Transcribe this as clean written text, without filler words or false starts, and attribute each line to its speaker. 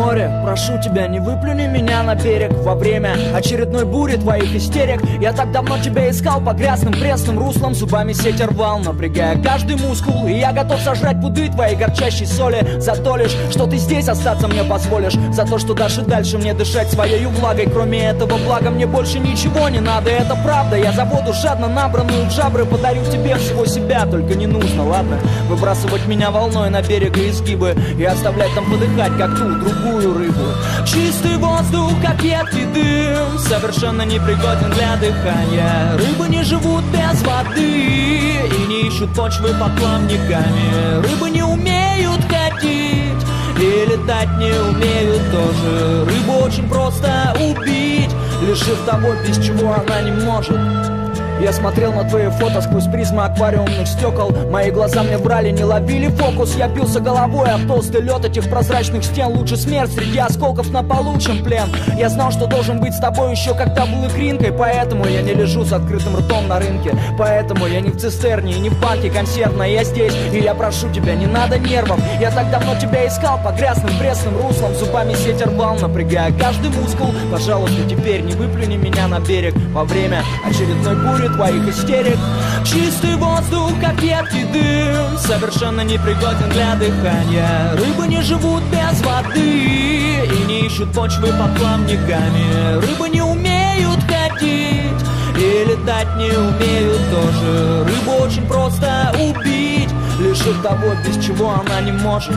Speaker 1: море, прошу тебя, не выплюни меня на берег во время очередной бури твоих истерик. Я так давно тебя искал по грязным пресным руслам, зубами сеть рвал, напрягая каждый мускул. И я готов сожрать пуды твоей горчащей соли за то лишь, что ты здесь остаться мне позволишь, за то, что дашь и дальше мне дышать своей влагой. Кроме этого блага мне больше ничего не надо, это правда. Я за воду жадно набранную в жабры подарю тебе всего себя, только не нужно, ладно, выбрасывать меня волной на берег и изгибы и оставлять там подыхать, как ту другую рыбу. Чистый воздух, как едкий дым, совершенно непригоден для дыхания. Рыбы не живут без воды и не ищут почвы под плавниками. Рыбы не умеют ходить и летать не умеют тоже. Рыбу очень просто убить, лишив того, без чего она не может. Я смотрел на твои фото сквозь призмы аквариумных стекол. Мои глаза мне брали, не ловили фокус. Я бился головой об толстый лед этих прозрачных стен. Лучше смерть среди осколков на полу, чем плен. Я знал, что должен быть с тобой еще когда был икринкой. Поэтому я не лежу с открытым ртом на рынке. Поэтому я не в цистерне и не в банке консервной. Я здесь, и я прошу тебя, не надо нервов. Я так давно тебя искал по грязным пресным руслам, зубами сеть рвал, напрягая каждый мускул. Пожалуйста, теперь не выплюни меня на берег во время очередной бури твоих истерик. Чистый воздух, как едкий дым, совершенно непригоден для дыхания. Рыбы не живут без воды и не ищут почвы под плавниками. Рыбы не умеют ходить и летать не умеют тоже. Рыбу очень просто убить, лишив того, без чего она не может.